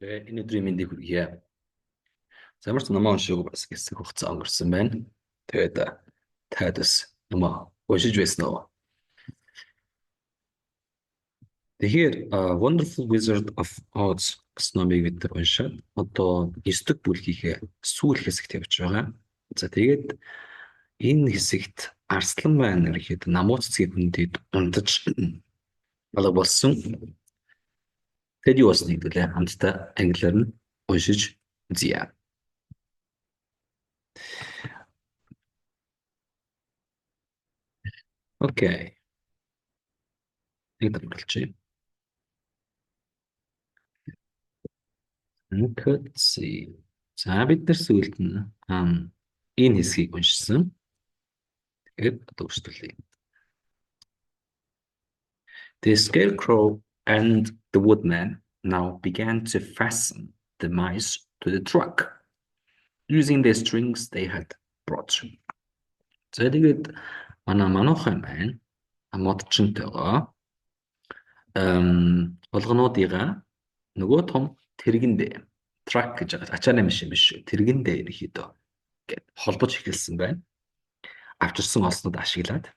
Энэ өдрийн мэндийг хүргье. Замарч намаа уншиг бас хэсэг хугацаа өнгөрсөн байна. Тэгээд таад бас намаа уншиж байсан уу? Тэгэхээр Wonderful Wizard of Oz гэсэн номыг бид нар уншаад одоо 9 дэх бүлгийнхээ сүүл хэсэгт явж байгаа. За тэгээд энэ хэсэгт Арслан байна гэхэд намууц цэцгийн хүндэд унтаж алга болсон. Тэд юу болсныг хэлээ хамтдаа англиар нь уншиж үзье. Окей. Нэг томруулчих. Let's see. За бид нар сүүлд нь энэ хэсгийг уншсан. Тэгээд дуустуулъя. The scarecrow and the woodman now began to fasten the mice to the truck using the strings they had brought. За тэгээд манайхан маань модчонтойгоо болгонуудыгаа нөгөө том тэргэндээ truck гэж байгаа. Ачааны машин биш шүү. Тэргэндээ ерөөхдөө гэд холбож эхэлсэн байна. Авчирсан олснууд ашиглаад.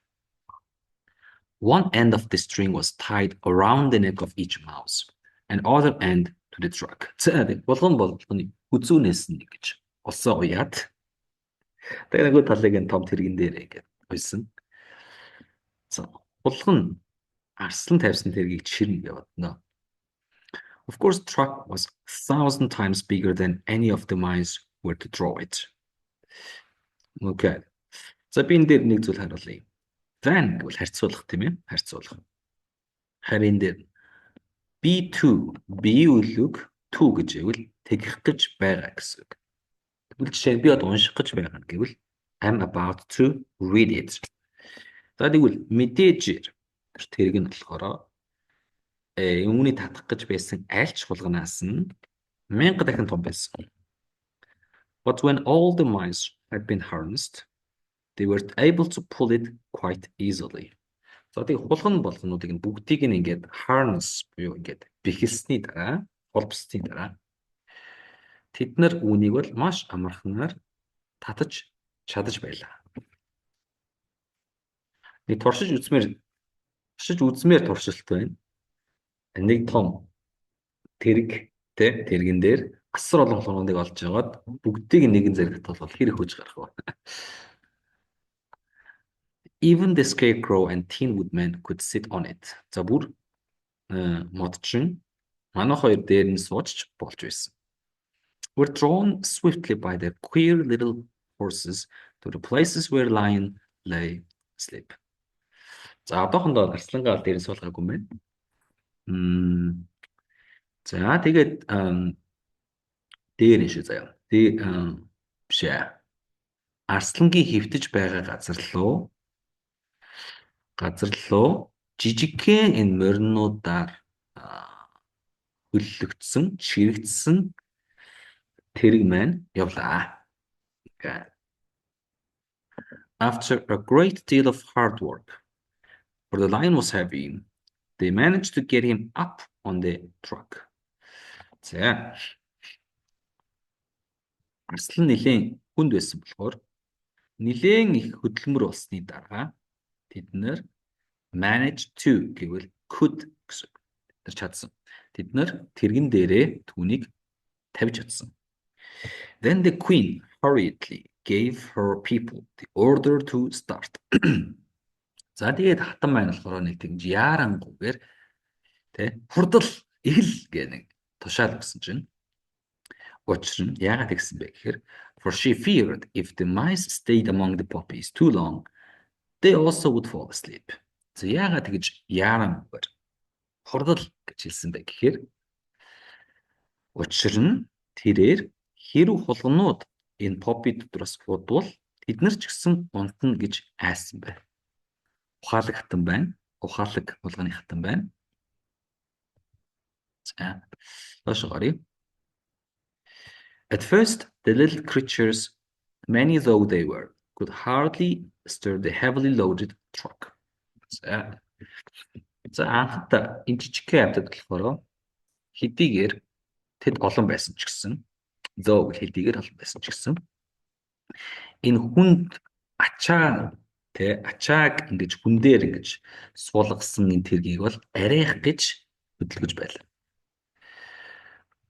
One end of the string was tied around the neck of each mouse, and other end to the truck. За болгоны үзүүнээс нэг гэж олсон уяад. Тэгээд нөгөө талыг нь том тэргэн дээр ингээд ойсон. За болгон арслан тавьсан тэргийг чирнэ яваадна. Of course, truck was 1,000 times bigger than any of the mice were to draw it. Okay. За би энэ дээр нэг зүйл харуулъя. Van гэвэл харьцуулах тийм ээ? Харьцуулах. Харин дээр B2 B үлэг 2 гэж ивэл тэгэх гэж байгаа гэсэн үг. Тэгвэл жишээ нь би одоо унших гэж байгаа гэвэл I'm about to read it. За тэгвэл мэдээж тэрэг нь болохоор үүний татах гэж байсан айлч хулганаас нь 1000 дахин том байсан. But when all the mice had been harnessed, they were able to pull it quite easily. За тийм хулган болгонуудыг нь бүгдийг нь ингээд harness буюу ингээд бэхэлсний дараа, холбосны дараа тэд нар үүнийг бол маш амарханаар татаж чадаж байлаа. Нэг туршиж үзмээр туршилт байна. Нэг том тэргэн дээр асар олон хулгуудыг олж аваад бүгдийг нэгэн зэрэгт толгол хэрэг хөөж гарах ба. Even the scarecrow and tin woodman could sit on it. За бүр модчин манай хоёр дээр нь сууж болж байсан. Were drawn swiftly by their queer little horses to the places where lion lay asleep. За одоохондоо арслангаа дээр нь суулгаагүй юм байна. За тэгээд дээр нь шүү заяа. Биш ээ. Арслангийн хөвтөж байгаа газар руу жижигхэн энэ моринуудаар хөллөгдсөн, чирэгдсэн тэрэг маань явлаа. Okay. After a great deal of hard work, for the lion was heavy, they managed to get him up on the truck. За. Арслан нилийн хүнд байсан болохоор нилийн их хөдөлмөр болсны дараа тэд нэр managed to гэвэл could гэсэн. Тэр чадсан. Тэд нэр тэргэн дээрээ түүнийг тавьж чадсан. Then the queen hurriedly gave her people the order to start. За тэгээд хатан маань болохоор нэг тийм яарангүйгээр хурдал ил гэх нэг тушаал өгсөн чинь учир нь яагаад гэсэн бэ гэхээр for she feared if the mice stayed among the poppies too long they also would fall asleep. За яагаад тэгж яарангүйгээр хурдал гэж хэлсэн бэ гэхээр учир нь тэрээр хэрв хулганууд энэ поппи дотроос удвал тэд нар ч гэсэн унтна гэж айсан байна. Ухаалаг хатан байна. Ухаалаг хулганы хатан байна. За доош гарыг. At first, the little creatures, many though they were, could hardly stir the heavily loaded truck. За анхта энэ жижигхэн амьтад болохоор хэдийгээр Тэд олон байсан ч гэсэн, though хэдийгээр олон байсан ч гэсэн энэ хүнд ачааг ингэж хүн дээр ингэж суулгасан энэ тэргийг бол арайх гэж хөдөлгөж байлаа.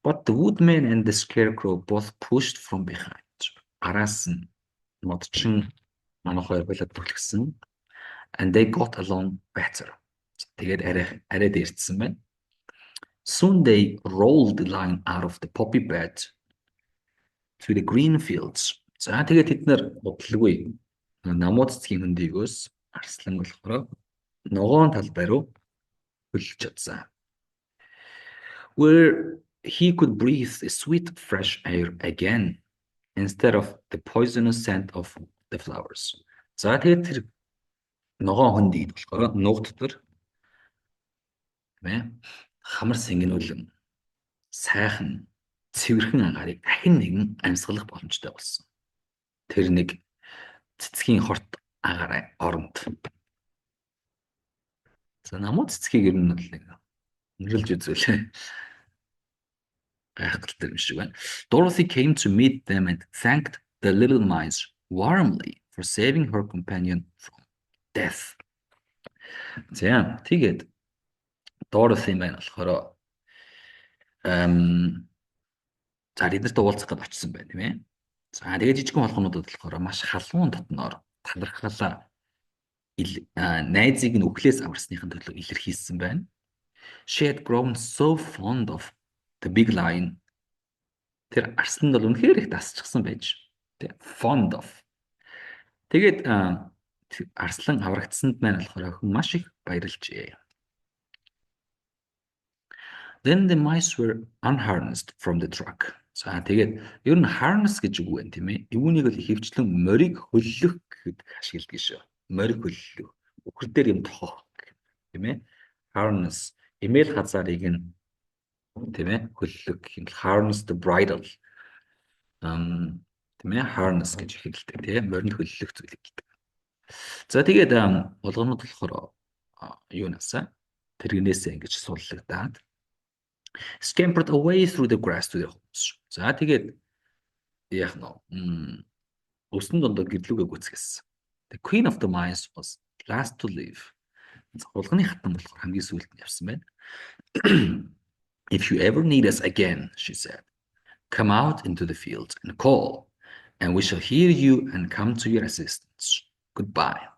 But the woodman and the scarecrow both pushed from behind. Араас нь модчин манайх хоёр болоод түлхсэн. And they got along better. Тэгээд арай дээрдсэн байна. Soon they rolled the line out of the poppy bed to the green fields. За тэгээд тэд нэр бодлоггүй намууд цэцгийн хөндийгөөс арслан болохоор ногоон талбай руу хөлж чадсан. Where he could breathe the sweet fresh air again instead of the poisonous scent of the flowers. За тэгээд тэр ногоон хөндийд болохоор нуг дотор хамар сэнгэнүүлэн сайхан цэвэрхэн агаарыг дахин нэгэн амьсгалах боломжтой болсон. Тэр нэг цэцгийн хорт агаар оронд. За намууд цэцгийг ер нь бол нэг нөрлж үзүүлээ. Гайхалтай юм шиг байна. Dorothy came to meet them and thanked the little mice warmly for saving her companion from death. За тэгээд Dorothy маань болохоор за эднэрт уулзах гэж очсон байна тийм ээ. За тэгээд жижигхэн холгонуудад болохоор маш халуун дотноор талархалаа найзыг нь өвхлээс аварсныхын төлөө илэрхийлсэн байна. She had grown so fond of the big lion. Тэр арсланд бол үнэхээр их дасчихсан байж. Fond of. Тэгээд арслан аврагдсанд маань болохоор охин маш их баярлжээ. Then the mice were unharnessed from the truck. За тэгээд ер нь harness гэж үг байна тийм ээ. Үүнийг л ихэвчлэн морийг хөллөх гэхэд ашигладаг шүү. Морийг хөллөх. Үхэр дээр юм тохох тийм ээ. Harness эмээл хазаарыг нь тийм ээ хөллөх юм. Harness the bridle. Тийм ээ harness гэж хэлдэг тийм ээ. Моринд хөллөх зүйлийг гэдэг. За тэгээд болгоомод болохоор юунасаа тэргнээсээ ингэж сууллагдаад scampered away through the grass to their homes. За тэгээд яах нь өсөн дондоо гэрлүүгээ гүцгэсэн. The queen of the mice was last to leave. Хулганы хатан болохоор хамгийн сүүлд нь явсан байна. If you ever need us again, she said, come out into the fields and call, and we shall hear you and come to your assistance. Goodbye.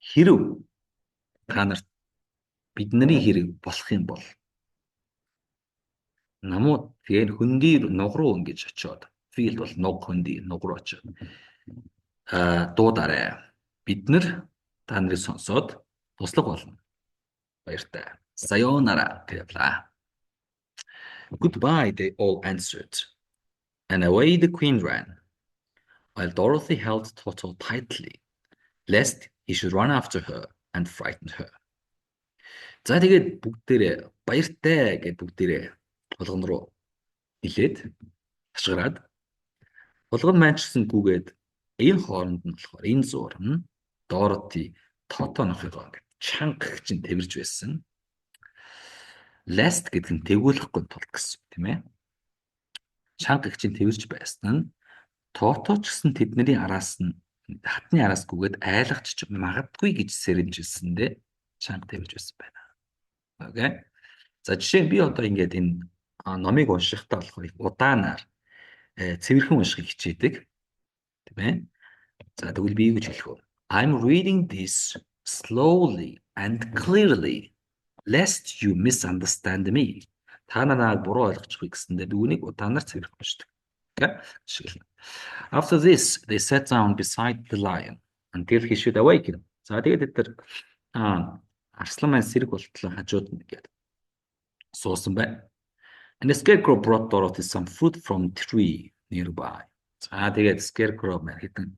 Хэрв та нарт бидний хэрэг болох юм бол намууд тэгээд хөндөй нуг руу ингэж очиод field бол нуг хөндөй нуг руу очиод дуудаарай. Бид нар та нарыг сонсоод туслах болно. Баяртай. Sayonara гэвлаа. Goodbye, they all answered. And away the queen ran, while Dorothy held Toto tightly, lest he should run after her and frighten her. За тэгээд бүгдээрээ баяртай гэж бүгдээрээ болгон руу нилээд хашгираад болгон маань ч гэсэн гүгээд энэ хооронд нь болохоор энэ зуур нь Dorothy Toto нохойгоо гэж чанга чинь тэрж байсан. Last гэдэг нь тэгүүлэхгүй тул гэсэн тийм ээ. Чанга чинь тэрж байсан нь Toto ч гэсэн тэдний араас нь хатны араас гүгээд айлгч магадгүй гэж сэрэмжилсэндээ чанга тэрж байсан байна. Окей. За жишээ би одоо ингээд энэ номыг уншихтаа болохоор их удаанаар цэвэрхэн уншихыг хичээдэг. Тийм ээ. За тэгвэл би юу гэж хэлэх вэ? I'm reading this slowly and clearly lest you misunderstand me. Та нараа буруу ойлгочихгүй гэсэндээ би үнийг удаанаар цэвэрхэн уншдаг. Okay? After this, they sat down beside the lion until he should awaken. За тэгээд тэд арслан маань сэрэг болтлоо хажууд нь гэдэг суусан байна. And the scarecrow brought Dorothy some fruit from tree nearby. За тэгээд scarecrow маань хэдэн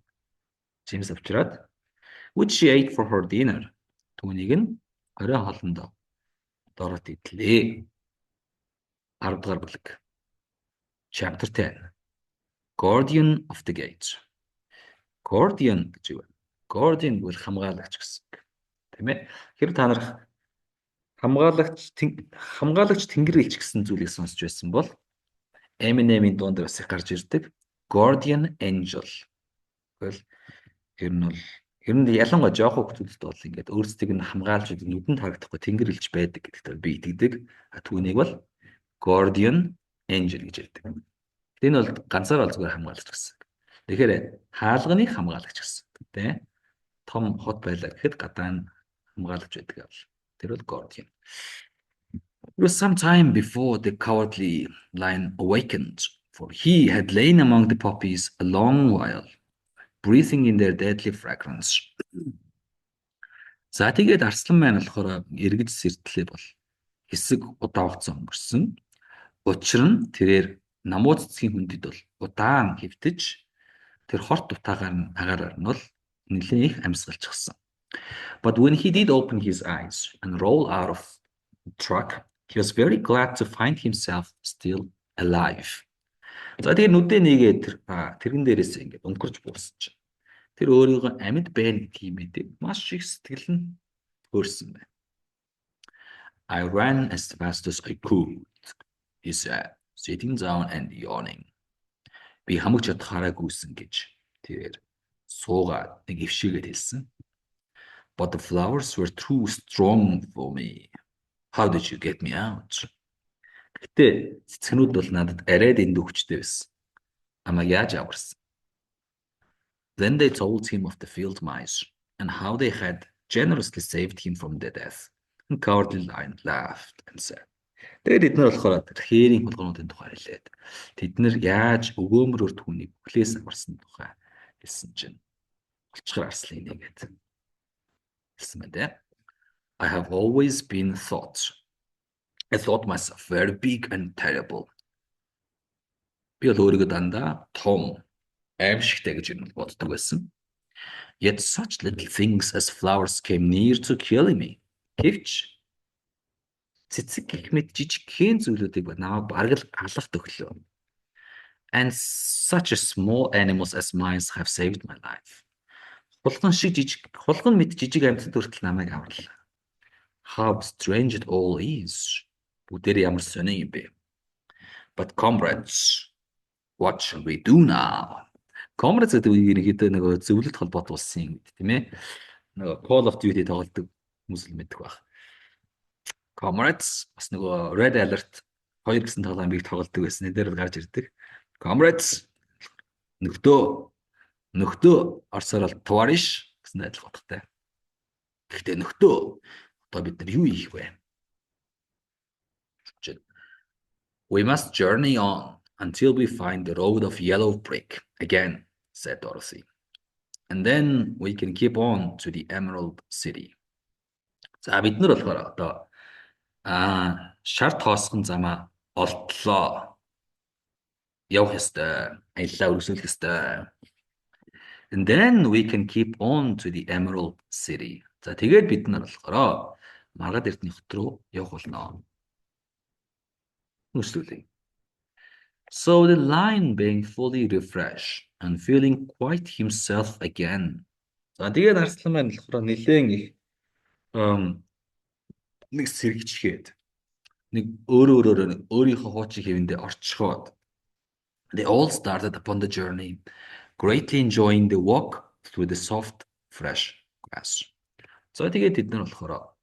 жимс авчираад which she ate for her dinner. Түүнийг нь орой хоолндоо Dorothy идлээ. 10 дугаар бүлэг. Chapter 10. Guardian of the Gates. Guardian гэж юу вэ? Guardian бол хамгаалагч гэсэн. Тийм ээ. Хэрэг та нар хамгаалагч тэнгэр элч гэсэн зүйлийг сонсч байсан бол Eminem-ийн дунд бас их гарч ирдэг. Guardian Angel. Тэгэл ер нь бол ер нь ялангуяа жоох хүмүүсд бол ингээд өөрсдийг нь хамгаалж идэг нүдэнд харагдахгүй тэнгэр элч байдаг гэдэгт би итгэдэг. Түүнийг бол Guardian Angel гэж ярьдаг. Энэ бол ганцаар бол зүгээр хамгаалагч гэсэн. Тэгэхээр хаалганы хамгаалагч гэсэн. Тэ? Том хот байлаа гэхэд гадаа нь хамгаалагч байдаг бол тэр бол Guardian. It was some time before the cowardly lion awakened, for he had lain among the poppies a long while, breathing in their deadly fragrance. За тэгээд арслан маань болохоор эргэж сэрдлээ бол хэсэг удаан хугацаа өнгөрсөн. Учир нь тэрээр намууд цэцгийн хүндэд бол удаан хэвтэж тэр хорт агаараар нь бол нэлээд их амьсгалчихсан. But when he did open his eyes and roll out of the truck, he was very glad to find himself still alive. За тэгээд нүдээ нэгээд тэрэн дээрээс ингээд өнгөрч буусч. Тэр өөрийгөө амьд байна гэмээдэг маш их сэтгэл нь хөөрсөн байна. I ran as fast as I could, he said, sitting down and yawning. Би хамаг чадхаараа гүйсэн гэж тэрээр суугаад нэг өвшигээд хэлсэн. But the flowers were too strong for me. How did you get me out? Гэтэ цэцгнүүд бол надад арай дэнд өгчтэй байсан. Амаа яаж аварсан? Then they told him of the field mice and how they had generously saved him from the death. And cowardly lion laughed and said. Тэгээд эдгээр болохоор хээрийн хулгуунуудын тухай хэлээд тэд нэр яаж өгөөмрөөр түүнийг хүлээс аварсан тухай хэлсэн чинь олчгор арслын нэгэд хэлсэн байна. I have always been I thought myself very big and terrible. Би бол өөрийгөө дандаа том, аимшигтай гэж боддог байсан. Yet such little things as flowers came near to killing me. Гэвч цэцэг гэх мэт жижигхэн зүйлүүдийг намайг бараг л алах төглөө. And such small animals as mice have saved my life. Хулган мэт жижиг амьтад хүртэл намайг аварлаа. How strange it all is. Бүгдээр ямар сони юм бэ. But comrades, what shall we do now? Comrades гэдэг үгийг нэг зөвлөлт холбоот улсын гэдэг тийм ээ. Нэг Call of Duty тоглодог хүмүүс л мэддэг байх. Comrades бас нөгөө Red Alert 2 гэсэн тоглоомыг тоглодог байсан. Эдгээр гарч ирдэг. Comrades нөхдөө орсоор бол товарищ гэсэн адил утгатай. Гэхдээ нөхдөө одоо бид нар юу хийх вэ? We must journey on until we find the road of yellow brick again, said Dorothy. And then we can keep on to the Emerald City. За бид нар болохоор одоо шар тоосгон замаа олдлоо. Явах ёстой. Аяллаа үргэлжлүүлэх ёстой. And then we can keep on to the Emerald City. За тэгээд бид нар болохоор маргад эрдэнэ хот руу явах болно. So the lion, being fully refreshed and feeling quite himself again. За тэгээд арслан маань болохоор нэлээд их нэг сэргичгээд нэг өөрийнхөө хуучин хэвэндээ орчхоод they all started upon the journey, greatly enjoying the walk through the soft, fresh grass. За тэгээд бид нар болохоор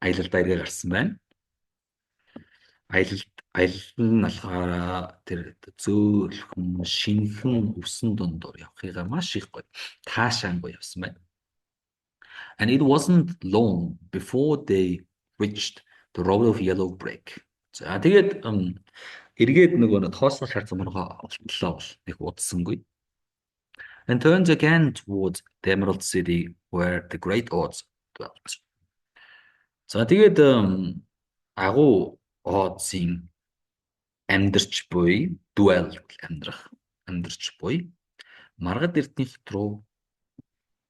аялалдаа ирээ гарсан байна. Аялал нь болохоор тэр зөөлхөн шинхэн өвсөн дундуур явахыгаа маш их гоё таашаангүй явсан байна. And it wasn't long before they reached the road of yellow brick. За тэгээд эргээд нөгөө тоосгон шар замраа олтлоо бол их удсангүй. And turned again towards the Emerald City where the great Oz dwelt. За тэгээд агуу Oz-ийн амьдарч буй dwell амьдарч буй маргад эрдэнэ хот руу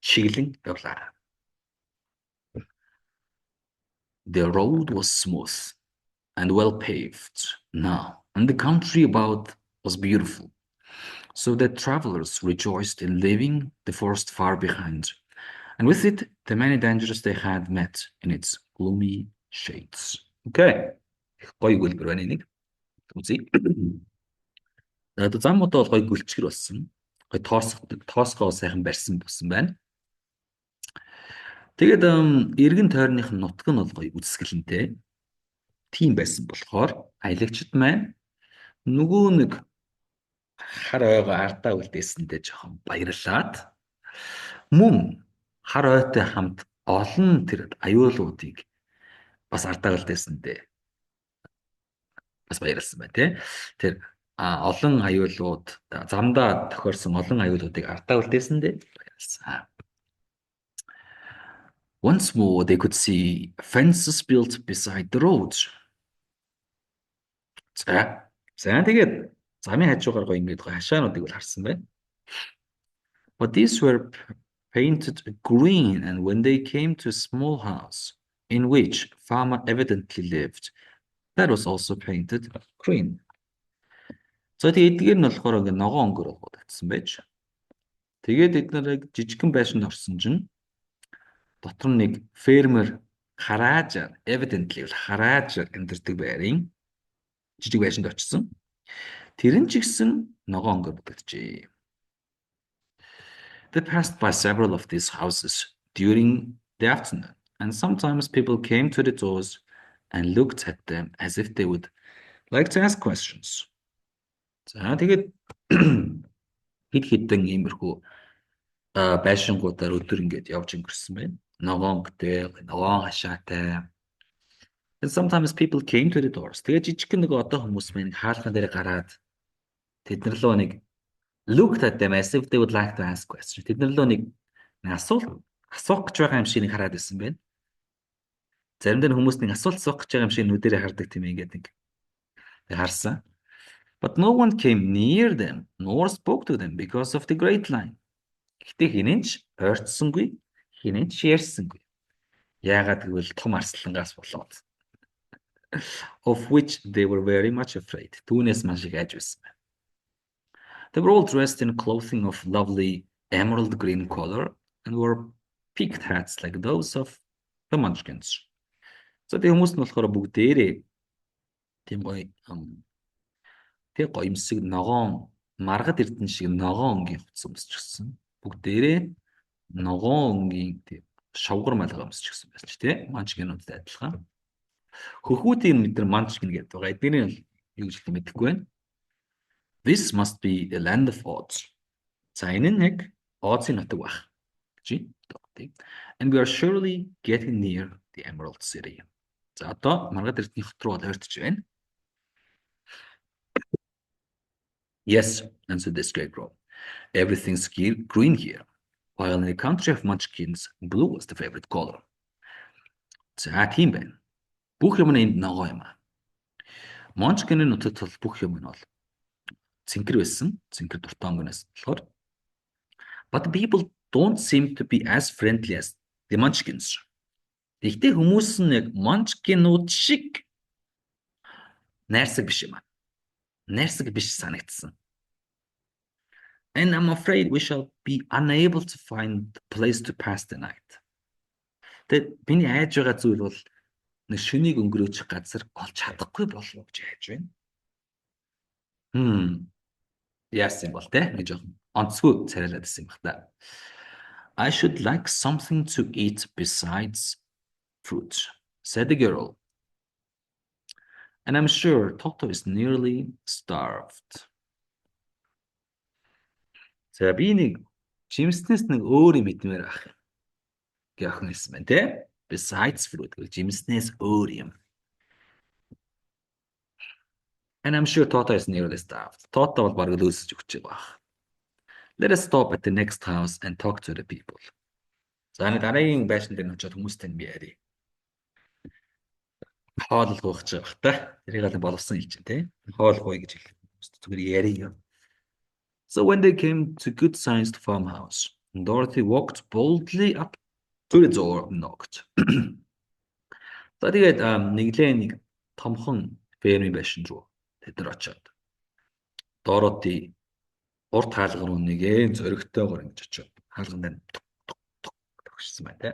чиглэн явлаа. The road was smooth and well paved now, and the country about was beautiful. So the travelers rejoiced in leaving the forest far behind, and with it the many dangers they had met in its gloomy Shades. Okay. Гоё гүйлбэр байна энийг. Үзье. Одоо зам удаа бол гоё гүлчгэр болсон. Гоё тоосгоо сайхан барьсан болсон байна. Тэгээд эргэн тойрных нь нутаг нь бол гоё үсгэлэнтэй. Тийм байсан болохоор аялагчд маань нөгөө нэг хар ойгоо ардаа үлдээсэндээ жоохон баярлаад мөн хар ойтой хамт олон тэр аюулуудыг бас ардаа үлдээсэндээ бас баярлсан байна тий. Тэр олон аюулууд замдаа тохиорсон олон аюулуудыг ардаа үлдээсэндээ баярлсан. Once more they could see fences built beside the roads. За тэгээд замын хажуугаар гоё ингээд гоё хашаануудыг бол харсан байна. But these were painted green, and when they came to a small house in which farmer evidently lived, that was also painted green. So тэгээд эдгээр нь болохоор ингээд ногоон өнгөөр татсан байж. Тэгээд эдгээр жижигхэн байшинд орсон чинь дотор нэг фермер хараажаар evidently хараажаар амьдардаг байрын жижиг байшинд очсон. Тэр нь ч гэсэн ногоон өнгөөр батжээ. They passed by several of these houses during the afternoon, and sometimes people came to the doors and looked at them as if they would like to ask questions. За тэгээд хэд хэдэн иймэрхүү байшингуудаар өдөр ингээд явж өнгөрсөн байна. Ногоонтэй, ногоон хашаатай. And sometimes people came to the doors. Тэгээд жижигхэн нэг одоо хүмүүс мэн хаалхан дээр гараад тэднэр лөө нэг looked at them as if they would like to ask questions. Тэднэр лөө нэг асуух гэж байгаа юм шиг нэг хараад байсан байна. Заримдаа хүмүүс нэг асуулт асуух гэж байгаа юм шиг нүдэрээ хардаг тийм ингээд нэг харсан. But no one came near them nor spoke to them because of the great line. Гэхдээ хинэнч ойртсонгүй, хинэнч ярьсангүй. Яагаад гэвэл том арслангаас болоод. Of which they were very much afraid. Түүнээс маш их айж байсан байна. They were all dressed in clothing of lovely emerald green color and wore peaked hats like those of the Munchkins. So тийм хүмүүс нь болохоор бүгдээрээ тийм гоё юмсэг ногоон маргад эрдэн шиг ногоон өнгийн хувцас өмсчихсэн. Бүгдээрээ ногоон өнгийн тийм шавгар малгай өмсчихсэн байсан ч тийм Munchkinуудтай адилхан. Хөхүүдийн мэдэр Munchkin гэдэг байгаа. Эдгээр нь юу гэж хэлэх мэдэхгүй байна. This must be the land of Oz. За энэ нь яг Oz-ын нутаг байх гэж боддог. And we are surely getting near the Emerald City. За одоо маргад эрдний хот руу ойртож байна. Yes, answered the Scarecrow. Everything's green here, while in the country of Munchkins, blue was the favorite color. За тийм байна. Бүх юм энд ногоо юм аа. Munchkin-ийн нутагт бол бүх юм нь бол цэнхэр байсан. Цэнхэр дуртай өнгөнөөс болохоор. But the people don't seem to be as friendly as the Munchkins. Гэхдээ хүмүүс нь яг Munchkin-ууд шиг найрсаг биш юм аа. Найрсаг биш санагдсан. And I'm afraid we shall be unable to find a place to pass the night. Тэгэд миний айж байгаа зүйл бол нэг шөнийг өнгөрөөчих газар олж чадахгүй болов гэж хайж байна. Яасан бол те нэг жоохон онцгүй царайлаад байсан юм байна та. I should like something to eat besides fruit, said the girl. And I'm sure Toto is nearly starved. За би нэг жимснээс нэг өөр юм идмээр ах юм. Гэх юм байна те. Besides fruit, жимснээс өөр юм. And I'm sure Toto is nearly starved. Toto бол бараг лөөсөж өгч байгаа. Let us stop at the next house and talk to the people. За нэг дараагийн байшин дээр очиод хүмүүстэй би ярив. Хоол гоох гэж байгаа та. Тэрийг л боловсон юм чинь те. Хоол гооё гэж хэлэх. Зүгээр ярив. So when they came to good-sized farmhouse, Dorothy walked boldly up to the door and knocked. За тэгээд нэг томхон фермийн байшин руу тэд нар очиод Dorothy урт хаалга руу нэгэн зөрөгтэйгээр ингэж очиод хаалган дээр тогшсон байна те.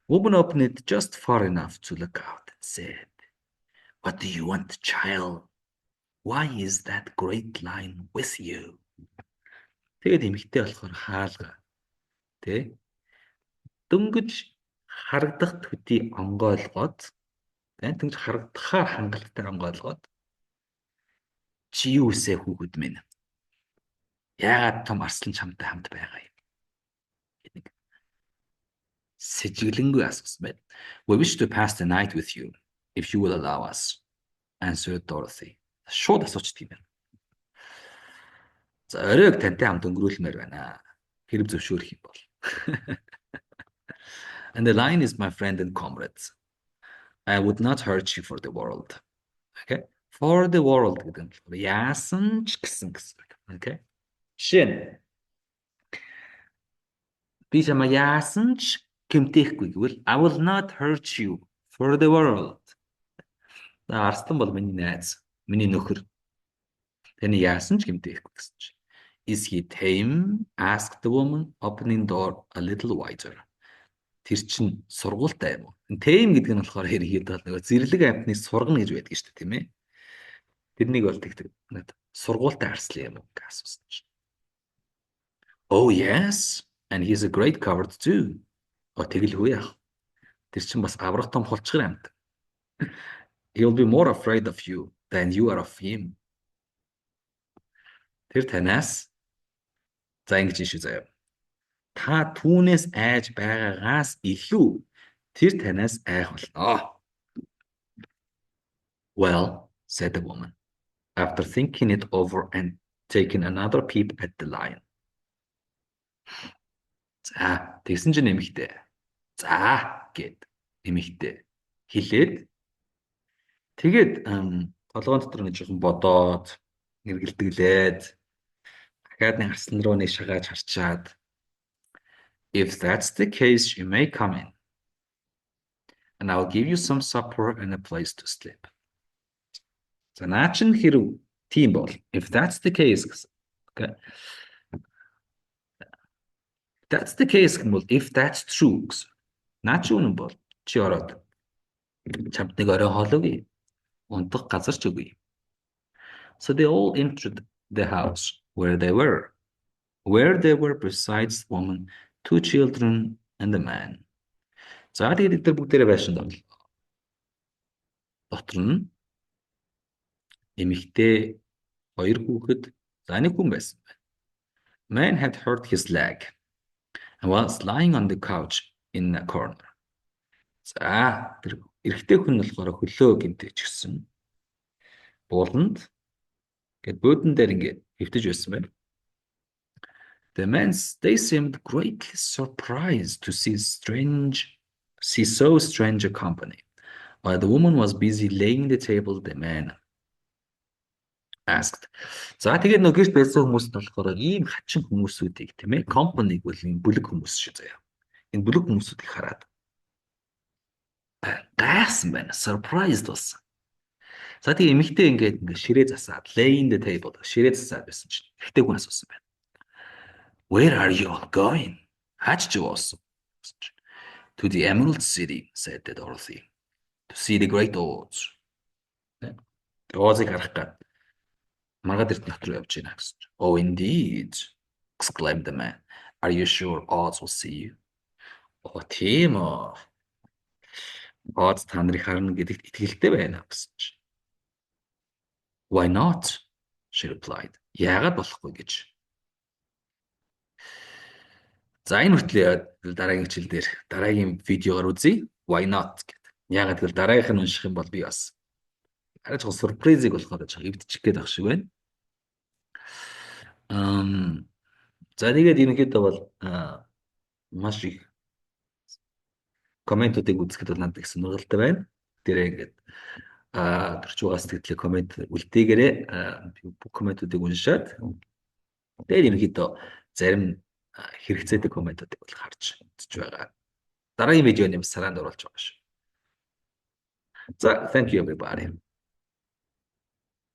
Woman opened it just far enough to look out and said, "What do you want, child? Why is that great line with you?" Тэгээд эмэгтэй болохоор хаалга тий дөнгөж харагдах төдий онгойлгоод дөнгөж харагдахаар хангалттай онгойлгоод чи юу үсэ хүүхэд минь яагаад том арслан чамтай хамт байгаа юм гэдэг сэжиглэнгүй асуусан байна. We wish to pass the night with you if you will allow us, answered Dorothy. Шууд асуучт юм байна. За оройг тантай хамт өнгөрүүлмээр байна. Хэрэг зөвшөөрөх юм бол. And the line is my friend and comrade. I would not hurt you for the world. Okay? For the world гэдэг нь яасан ч гэсэн. Okay? Жишээ нь би чамаа яасан ч гэмтээхгүй гэвэл I will not hurt you for the world. Арслан бол миний найз, миний нөхөр. Тэний яасан ч гэмтээхгүй гэсэн чинь. Is he tame? Asked the woman, opening door a little wider. Тэр чинь сургуультай юм уу? Tame гэдэг нь болохоор ерөнхийдөө бол нөгөө зэрлэг амьтныг сургана гэж байдаг шүү дээ, тийм ээ. Тэрнийг бол тэгдэг. Сургуультай арслан юм уу гэж асуусан чинь. Oh yes, and he's a great coward too. Тэгэлгүй яах. Тэр чинь бас аврах том хулчгар амьд. He'll be more afraid of you than you are of him. Тэр танаас за ингэж шүү заяа. Та түүнээс айж байгаагаас илүү тэр танаас айх болно. Well, said the woman, after thinking it over and taking another peep at the line. За, тэгсэн чинь нэмэгтэй. За гэд нэмэгтэй хэлээд тэгээд толгоон дотор нэг жоохон бодоод нэргэлдэглээд дахиад нэг арслан руу нэг шагааж харчаад if that's the case you may come in and I'll give you some supper and a place to sleep. За наа чин хэрв тийм бол if that's the case гэсэн. Okay. That's the case гэвэл if that's true гэсэн. Наа чи үнэн бол чи ороод чамд нэг орой хоолойгоо унтах газар ч өгье. So they all entered the house where they were besides the woman, 2 children and a man. За тэгээд эдгээр бүгдээрээ байшин доо. Дотор нь эмэгтэй 2 хүүхэд, за 1 хүн байсан байна. Man had hurt his leg and was lying on the couch in a corner. За тэр эрэгтэй хүн нь болохоор хөлөө гэмтэж гисэн. Бууланд гэд бөөдөн дээр ингээд хөвтөж байсан байна. They seemed greatly surprised to see so strange a company. While the woman was busy laying the table, the man asked. За тэгээд нөгөө гэрт байсан хүмүүс нь болохоор ийм хачин хүмүүсүүдийг тийм ээ, компаниг бол ийм бүлэг хүмүүс шүү заяа. Энэ бүлэг хүмүүсүүдийг хараад гайхсан байна. Surprised болсон. За тийм эмэгтэй ингээд ширээ засаад laying the table ширээ засаад байсан чинь эхтэй хүн асуусан байна. Where are you all going? Хаач ч явсан. To the Emerald City, said Dorothy. To see the Great Oz. Озыг харах гээд маргаад эрт нот руу явж байна гэсэн. Oh indeed, exclaimed the man. Are you sure Oz will see you? Тийм үү. Oz та нарыг харна гэдэгт итгэлтэй байна гэсэн чинь. Why not? She replied. Яагаад болохгүй гэж. За энэ хүртэл дараагийн хичээл дээр дараагийн видеогоор үзье. Why not гэдэг. Яагаад гэвэл дараагийнх нь унших юм бол би бас арай ч сюрпризийг болохоор эвдчих гээд ах шиг байна. За тэгээд ерөнхийдөө бол маш их комментуудыг үзэхэд бол надад их сонирхолтой байна. Тэрээ ингээд төрч байгаа сэтгэлээ коммент үлдээгээрээ бүх комментуудыг уншаад тэгээд ерөнхийдөө зарим хэрэгцээтэй комментуудыг бол харж үзэж байгаа. Дараагийн видеоны саранд оруулж байгаа шүү. So thank you everybody.